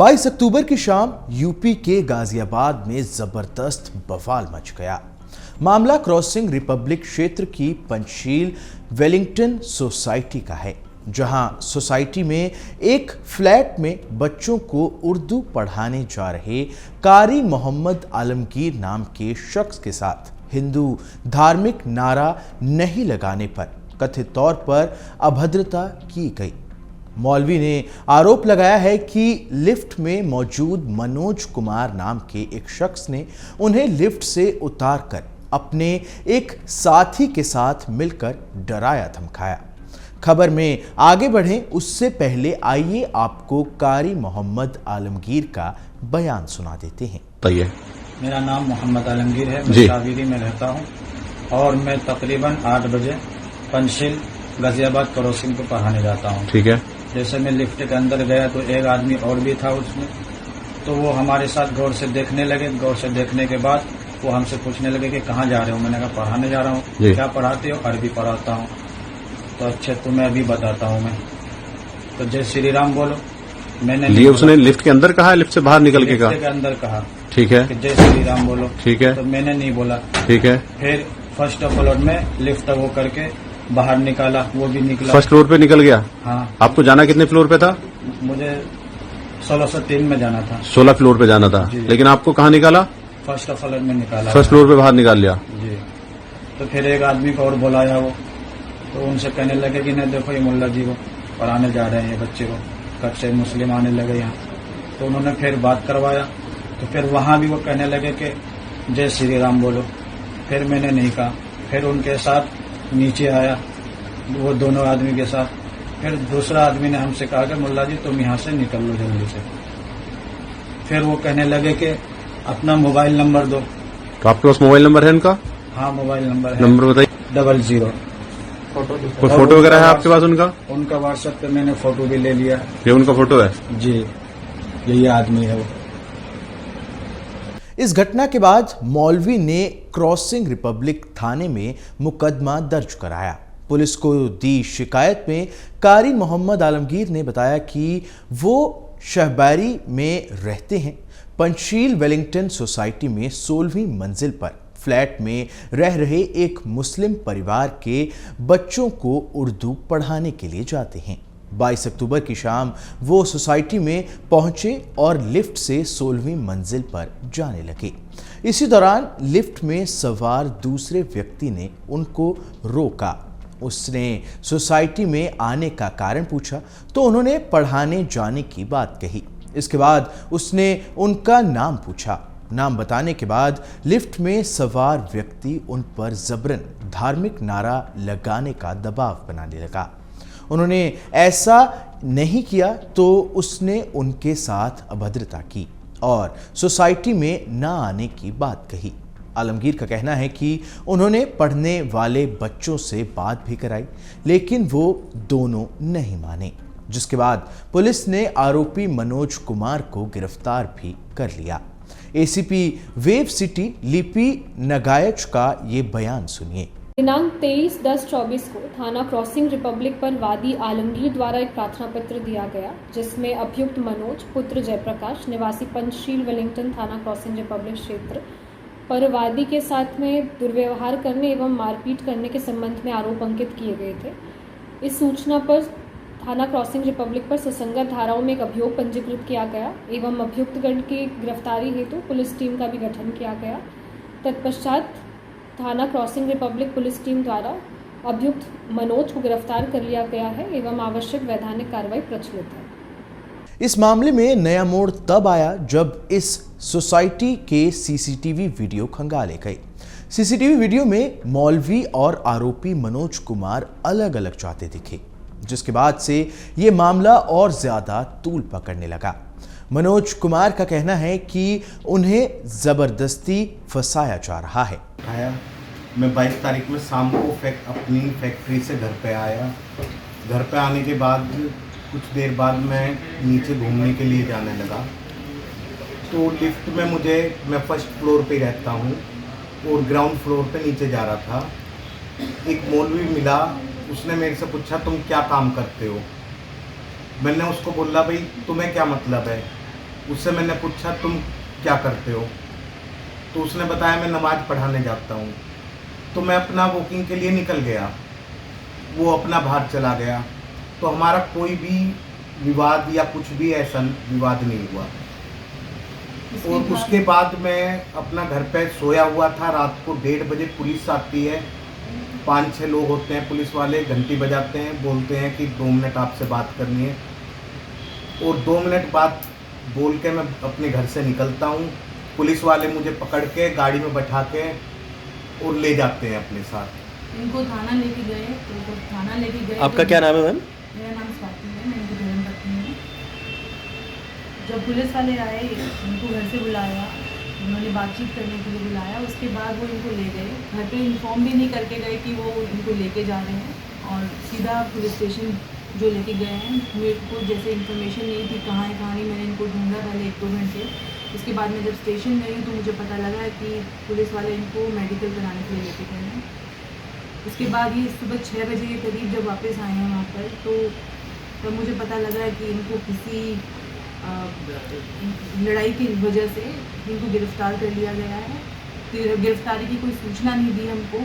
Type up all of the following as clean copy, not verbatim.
22 अक्टूबर की शाम यूपी के गाजियाबाद में जबरदस्त बवाल मच गया। मामला क्रॉसिंग रिपब्लिक क्षेत्र की पंचशील वेलिंगटन सोसाइटी का है, जहां सोसाइटी में एक फ्लैट में बच्चों को उर्दू पढ़ाने जा रहे कारी मोहम्मद आलमगीर नाम के शख्स के साथ हिंदू धार्मिक नारा नहीं लगाने पर कथित तौर पर अभद्रता की गई। मौलवी ने आरोप लगाया है कि लिफ्ट में मौजूद मनोज कुमार नाम के एक शख्स ने उन्हें लिफ्ट से उतारकर अपने एक साथी के साथ मिलकर डराया धमकाया। खबर में आगे बढ़ें उससे पहले आइए आपको कारी मोहम्मद आलमगीर का बयान सुना देते हैं। मेरा नाम मोहम्मद आलमगीर है, मैं कावेरी में रहता हूं और मैं तकरीबन 8 बजे पंचशील गाजियाबाद क्रॉसिंग को पढ़ाने जाता हूं। ठीक है। जैसे मैं लिफ्ट के अंदर गया तो एक आदमी और भी था उसमें, तो वो हमारे साथ गौर से देखने लगे। गौर से देखने के बाद वो हमसे पूछने लगे कि कहाँ जा रहे हो। मैंने कहा पढ़ाने जा रहा हूँ। क्या पढ़ाते हो? अरबी पढ़ाता हूँ। तो अच्छा तुम्हें अभी बताता हूँ मैं। तो जय श्री राम बोलो। मैंने उसने लिफ्ट के अंदर कहा, लिफ्ट से बाहर निकल के कहा? लिफ्ट के अंदर कहा। ठीक है। कि जय श्री राम बोलो। ठीक है। तो मैंने नहीं बोला। ठीक है। फिर फर्स्ट फ्लोर में लिफ्ट वो करके बाहर निकाला, वो भी निकला। फर्स्ट फ्लोर पे निकल गया? हाँ। आपको जाना कितने फ्लोर पे था? मुझे 1603 में जाना था। 16 फ्लोर पे जाना था, लेकिन आपको कहाँ निकाला? फर्स्ट फ्लोर में निकाला। फर्स्ट फ्लोर पे बाहर निकाल लिया जी। तो फिर एक आदमी को और बुलाया वो, तो उनसे कहने लगे कि नहीं देखो ये मुल्ला जी को पढ़ाने जा रहे हैं, ये बच्चे को कब से मुस्लिम आने लगे यहाँ। तो उन्होंने फिर बात करवाया, तो फिर वहां भी वो कहने लगे कि जय श्री राम बोलो। फिर मैंने नहीं कहा। फिर उनके साथ नीचे आया वो दोनों आदमी के साथ। फिर दूसरा आदमी ने हमसे कहा कि मुल्ला जी तुम यहाँ से निकल लो जल्दी से। फिर वो कहने लगे कि अपना मोबाइल नंबर दो। तो आपके पास मोबाइल नंबर है इनका? हाँ मोबाइल नंबर है। नंबर बताइए। 00। कोई फोटो वगैरह है आपके पास उनका? उनका व्हाट्सएप पे मैंने फोटो भी ले लिया। ये उनका फोटो है? जी, यही आदमी है वो। इस घटना के बाद मौलवी ने क्रॉसिंग रिपब्लिक थाने में मुकदमा दर्ज कराया। पुलिस को दी शिकायत में कारी मोहम्मद आलमगीर ने बताया कि वो शहबारी में रहते हैं। पंचशील वेलिंगटन सोसाइटी में 16वीं मंजिल पर फ्लैट में रह रहे एक मुस्लिम परिवार के बच्चों को उर्दू पढ़ाने के लिए जाते हैं। 22 अक्टूबर की शाम वो सोसाइटी में पहुंचे और लिफ्ट से 16वीं मंजिल पर जाने लगे। इसी दौरान लिफ्ट में सवार दूसरे व्यक्ति ने उनको रोका। उसने सोसाइटी में आने का कारण पूछा तो उन्होंने पढ़ाने जाने की बात कही। इसके बाद उसने उनका नाम पूछा। नाम बताने के बाद लिफ्ट में सवार व्यक्ति उन पर जबरन धार्मिक नारा लगाने का दबाव बनाने लगा। उन्होंने ऐसा नहीं किया तो उसने उनके साथ अभद्रता की और सोसाइटी में न आने की बात कही। आलमगीर का कहना है कि उन्होंने पढ़ने वाले बच्चों से बात भी कराई, लेकिन वो दोनों नहीं माने, जिसके बाद पुलिस ने आरोपी मनोज कुमार को गिरफ्तार भी कर लिया। एसीपी वेव सिटी लिपि नगायच का ये बयान सुनिए। दिनांक 23/10/24 को थाना क्रॉसिंग रिपब्लिक पर वादी आलमगीर द्वारा एक प्रार्थना पत्र दिया गया, जिसमें अभियुक्त मनोज पुत्र जयप्रकाश निवासी पंचशील वेलिंगटन थाना क्रॉसिंग रिपब्लिक क्षेत्र पर वादी के साथ में दुर्व्यवहार करने एवं मारपीट करने के संबंध में आरोप अंकित किए गए थे। इस सूचना पर थाना क्रॉसिंग रिपब्लिक पर सुसंगत धाराओं में एक अभियोग पंजीकृत किया गया एवं अभियुक्तगण की गिरफ्तारी हेतु पुलिस टीम का भी गठन किया गया। तत्पश्चात थाना क्रॉसिंग रिपब्लिक पुलिस टीम द्वारा अभियुक्त मनोज को गिरफ्तार कर लिया गया है एवं आवश्यक वैधानिक कार्रवाई प्रचलित है। इस मामले में नया मोड़ तब आया जब इस सोसाइटी के सीसीटीवी वीडियो खंगाले गए। सीसीटीवी वीडियो में मौलवी और आरोपी मनोज कुमार अलग अलग जाते दिखे, जिसके बाद से ये मामला और ज्यादा तूल पकड़ने लगा। मनोज कुमार का कहना है कि उन्हें जबरदस्ती फंसाया जा रहा है। मैं 22 तारीख में शाम को अपनी फैक्ट्री से घर पे आया। घर पे आने के बाद कुछ देर बाद मैं नीचे घूमने के लिए जाने लगा, तो लिफ्ट में मैं फर्स्ट फ्लोर पे रहता हूँ और ग्राउंड फ्लोर पे नीचे जा रहा था। एक मौलवी मिला, उसने मेरे से पूछा तुम क्या काम करते हो। मैंने उसको बोला भाई तुम्हें क्या मतलब है। उससे मैंने पूछा तुम क्या करते हो, तो उसने बताया मैं नमाज़ पढ़ाने जाता हूँ। तो मैं अपना वॉकिंग के लिए निकल गया, वो अपना बाहर चला गया। तो हमारा कोई भी विवाद या कुछ भी ऐसा विवाद नहीं हुआ। और उसके बाद मैं अपना घर पे सोया हुआ था। रात को 1:30 बजे पुलिस आती है, 5-6 लोग होते हैं पुलिस वाले, घंटी बजाते हैं, बोलते हैं कि 2 मिनट आपसे बात करनी है। और 2 मिनट बाद बोल के मैं अपने घर से निकलता हूँ। पुलिस वाले मुझे पकड़ के गाड़ी में बैठा के और ले जाते हैं अपने साथ। इनको थाना लेके गए, तो थाना लेके गए। आपका क्या नाम है मैम? मेरा नाम स्वाति है, मैं इनकी धर्म पत्नी हूँ। जब पुलिस वाले आए, इनको घर से बुलाया, उन्होंने बातचीत करने के लिए बुलाया। उसके बाद वो इनको ले गए, घर पे इन्फॉर्म भी नहीं करके गए कि वो इनको लेके जा रहे हैं, और सीधा पुलिस स्टेशन जो लेके गए हैं। मेरे को जैसे इन्फॉर्मेशन नहीं थी कहाँ है कहाँ नहीं, मैंने इनको ढूंढा पहले 1-2 घंटे। उसके बाद में जब स्टेशन गई तो मुझे पता लगा कि पुलिस वाले इनको मेडिकल कराने के लिए लेके गए हैं। उसके बाद ये सुबह 6 बजे के करीब जब वापस आए हैं वहाँ पर, तो तब मुझे पता लगा कि इनको किसी लड़ाई की वजह से इनको गिरफ्तार कर लिया गया है। गिरफ्तारी की कोई सूचना नहीं दी हमको,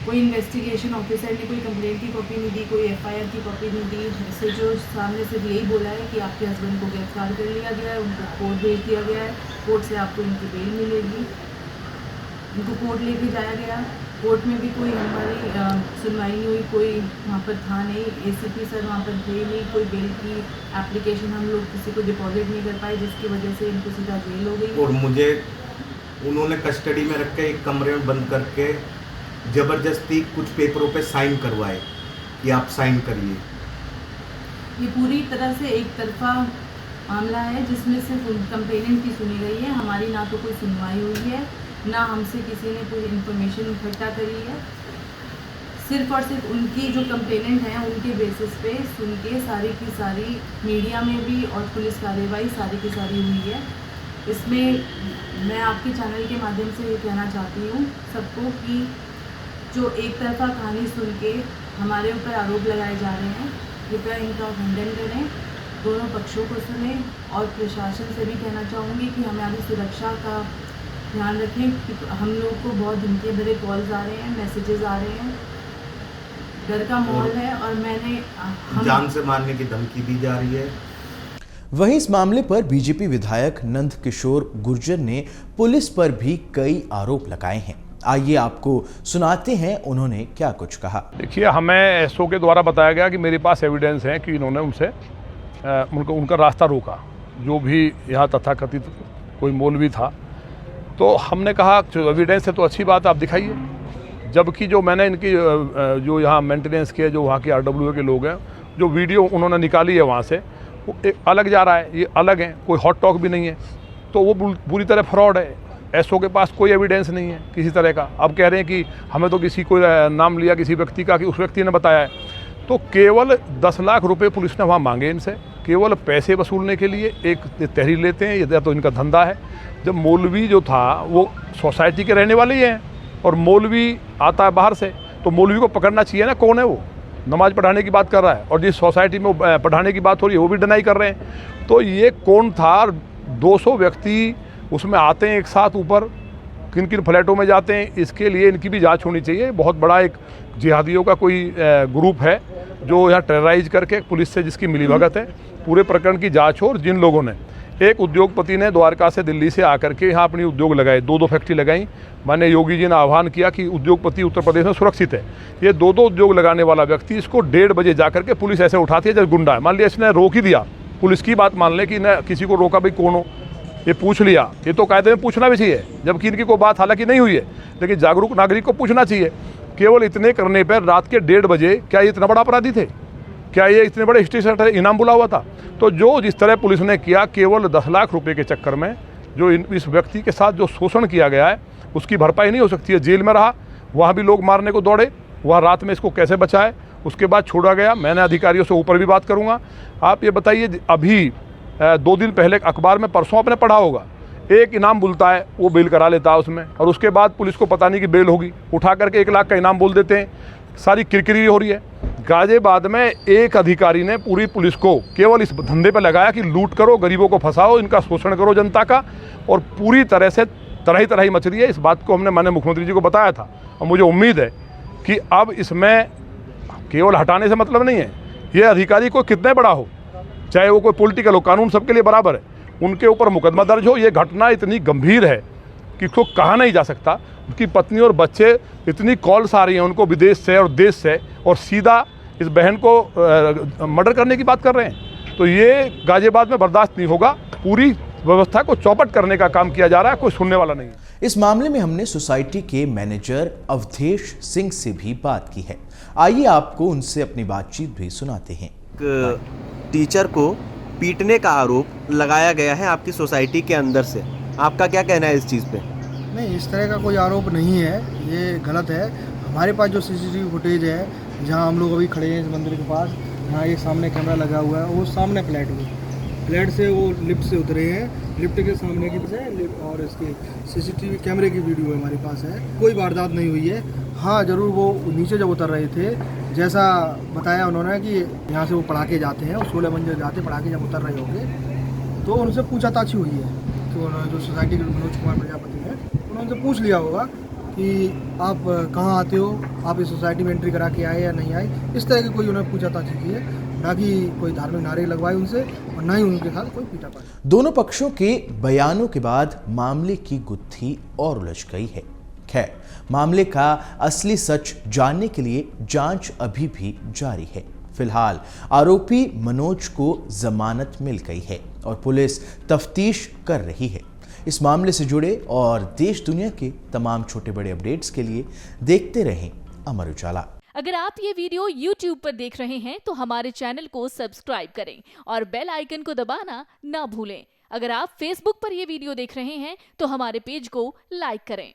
कोई इन्वेस्टिगेशन ऑफिसर ने कोई कंप्लेंट की कॉपी नहीं दी, कोई एफआईआर की कॉपी नहीं दी। SHO सामने से यही बोला है कि आपके हस्बैंड को गिरफ्तार कर लिया गया है, उनको कोर्ट भेज दिया गया है, कोर्ट से आपको इनकी बेल मिलेगी। इनको कोर्ट लेके जाया गया, कोर्ट में भी कोई हमारी सुनवाई नहीं हुई, कोई वहाँ पर था नहीं। ACP सर वहाँ पर थे नहीं, कोई बेल की एप्लीकेशन हम लोग किसी को डिपॉजिट नहीं कर पाए, जिसकी वजह से इनको सीधा जेल हो गई। और मुझे उन्होंने कस्टडी में रख के एक कमरे में बंद करके ज़बरदस्ती कुछ पेपरों पे साइन करवाए कि आप साइन करिए। ये पूरी तरह से एक तरफा मामला है, जिसमें सिर्फ कंप्लेनेंट की सुनी गई है। हमारी ना तो कोई सुनवाई हुई है, ना हमसे किसी ने कोई इन्फॉर्मेशन इकट्ठा करी है। सिर्फ और सिर्फ उनकी जो कंप्लेनेंट हैं उनके बेसिस पे सुन के सारी की सारी मीडिया में भी और पुलिस कार्रवाई सारी की सारी हुई है। इसमें मैं आपके चैनल के माध्यम से ये कहना चाहती हूँ सबको कि जो एक तरफा कहानी सुन के हमारे ऊपर आरोप लगाए जा रहे हैं, कृपया इनका खंडन करें, दोनों पक्षों को सुने। और प्रशासन से भी कहना चाहूँगी कि हमारी सुरक्षा का ध्यान रखें, कि हम लोग को बहुत धमकी भरे कॉल्स आ रहे हैं, मैसेजेस आ रहे हैं, डर का माहौल है। और मैंने जान से मारने की धमकी दी जा रही है। वहीं इस मामले पर बीजेपी विधायक नंद किशोर गुर्जर ने पुलिस पर भी कई आरोप लगाए हैं। आइए आपको सुनाते हैं उन्होंने क्या कुछ कहा। देखिए, हमें SO के द्वारा बताया गया कि मेरे पास एविडेंस है कि इन्होंने उनसे उनका रास्ता रोका, जो भी यहाँ तथाकथित कोई मौलवी था। तो हमने कहा एविडेंस है तो अच्छी बात, आप दिखाइए। जबकि जो मैंने इनकी जो यहाँ मेंटेनेंस के जो वहाँ के RWA के लोग हैं, जो वीडियो उन्होंने निकाली है वहाँ से, वो एक अलग जा रहा है, ये अलग है, कोई हॉट टॉक भी नहीं है। तो वो पूरी तरह फ्रॉड है। SO के पास कोई एविडेंस नहीं है किसी तरह का। अब कह रहे हैं कि हमें तो किसी को नाम लिया किसी व्यक्ति का कि उस व्यक्ति ने बताया है। तो केवल 10 लाख रुपए पुलिस ने वहाँ मांगे इनसे, केवल पैसे वसूलने के लिए एक तहरीर लेते हैं। या तो इनका धंधा है। जब मौलवी जो था वो सोसाइटी के रहने वाले ही हैं, और मौलवी आता है बाहर से, तो मौलवी को पकड़ना चाहिए ना, कौन है वो, नमाज पढ़ाने की बात कर रहा है, और जिस सोसाइटी में पढ़ाने की बात हो रही है वो भी डिनाई कर रहे हैं। तो ये कौन था? 200 व्यक्ति उसमें आते हैं एक साथ, ऊपर किन किन फ्लैटों में जाते हैं, इसके लिए इनकी भी जांच होनी चाहिए। बहुत बड़ा एक जिहादियों का कोई ग्रुप है जो यहाँ टेरराइज करके पुलिस से जिसकी मिलीभगत है, पूरे प्रकरण की जांच हो। और जिन लोगों ने, एक उद्योगपति ने द्वारका से दिल्ली से आकर के यहाँ अपनी उद्योग लगाए, 2-2 फैक्ट्री लगाई। मैंने योगी जी ने आह्वान किया कि उद्योगपति उत्तर प्रदेश में सुरक्षित है। ये 2-2 उद्योग लगाने वाला व्यक्ति, इसको 1:30 बजे जा करके पुलिस ऐसे उठाती है जैसे गुंडा है। मान लिया इसने रोक ही दिया, पुलिस की बात मान लें कि न किसी को रोका, भाई कौन हो, ये पूछ लिया। ये तो कायदे में पूछना भी चाहिए, जबकि इनकी कोई बात हालांकि नहीं हुई है, लेकिन जागरूक नागरिक को पूछना चाहिए। केवल इतने करने पर रात के 1:30 बजे क्या ये इतना बड़ा अपराधी थे? क्या ये इतने बड़े हिस्ट्री सेट इनाम बुला हुआ था? तो जो जिस तरह पुलिस ने किया, केवल 10 लाख रुपए के चक्कर में जो इस व्यक्ति के साथ जो शोषण किया गया है, उसकी भरपाई नहीं हो सकती है। जेल में रहा, वहाँ भी लोग मारने को दौड़े, वहाँ रात में इसको कैसे बचाए, उसके बाद छोड़ा गया। मैंने अधिकारियों से ऊपर भी बात करूँगा। आप ये बताइए, अभी 2 दिन पहले अखबार में, परसों आपने पढ़ा होगा, एक इनाम बोलता है, वो बेल करा लेता है उसमें, और उसके बाद पुलिस को पता नहीं कि बेल होगी, उठा करके 1 लाख का इनाम बोल देते हैं। सारी किरकिरी हो रही है। गाजियाबाद में एक अधिकारी ने पूरी पुलिस को केवल इस धंधे पर लगाया कि लूट करो, गरीबों को फंसाओ, इनका शोषण करो जनता का, और पूरी तरह से तराही मच रही है। इस बात को हमने माननीय मुख्यमंत्री जी को बताया था और मुझे उम्मीद है कि अब इसमें केवल हटाने से मतलब नहीं है। ये अधिकारी कोई कितने बड़ा हो, चाहे वो कोई पॉलिटिकल हो, कानून सबके लिए बराबर है, उनके ऊपर मुकदमा दर्ज हो। ये घटना इतनी गंभीर है कि इसको कहा नहीं जा सकता। उनकी पत्नी और बच्चे, इतनी कॉल्स आ रही हैं उनको विदेश से और देश से, और सीधा इस बहन को मर्डर करने की बात कर रहे हैं। तो ये गाजियाबाद में बर्दाश्त नहीं होगा। पूरी व्यवस्था को चौपट करने का काम किया जा रहा है, कोई सुनने वाला नहीं है। इस मामले में हमने सोसाइटी के मैनेजर अवधेश सिंह से भी बात की है। आइए आपको उनसे अपनी बातचीत भी सुनाते हैं। टीचर को पीटने का आरोप लगाया गया है आपकी सोसाइटी के अंदर से, आपका क्या कहना है इस चीज़ पे? नहीं, इस तरह का कोई आरोप नहीं है, ये गलत है। हमारे पास जो सीसीटीवी फुटेज है, जहां हम लोग अभी खड़े हैं इस मंदिर के पास, यहाँ एक सामने कैमरा लगा हुआ है, वो सामने फ्लैट से वो लिफ्ट से उतरे हैं, लिफ्ट के सामने की है, और इसके सीसीटीवी कैमरे की वीडियो हमारे पास है। कोई वारदात नहीं हुई है। हाँ, ज़रूर वो नीचे जब उतर रहे थे, जैसा बताया उन्होंने कि यहाँ से वो पढ़ा के जाते हैं, 16 मंजिल जाते पढ़ा के जब उतर रहे होंगे तो उनसे पूछताछ हुई है। तो उन्होंने जो सोसाइटी के मनोज कुमार प्रजापति हैं, उन्होंने पूछ लिया होगा कि आप कहाँ आते हो, आप इस सोसाइटी में एंट्री करा के आए या नहीं आए। इस तरह की कोई उन्होंने पूछताछ की है, ना कि कोई धार्मिक नारे लगवाए उनसे, और ना ही उनके साथ कोई पीटापाटी। दोनों पक्षों के बयानों के बाद मामले की गुत्थी और उलझ गई है। खैर, मामले का असली सच जानने के लिए जांच अभी भी जारी है। फिलहाल आरोपी मनोज को जमानत मिल गई है और पुलिस तफ्तीश कर रही है। इस मामले से जुड़े और देश दुनिया के तमाम छोटे बड़े अपडेट्स के लिए देखते रहें अमर उजाला। अगर आप ये वीडियो YouTube पर देख रहे हैं तो हमारे चैनल को सब्सक्राइब करें और बेल आइकन को दबाना ना भूलें। अगर आप Facebook पर ये वीडियो देख रहे हैं तो हमारे पेज को लाइक करें।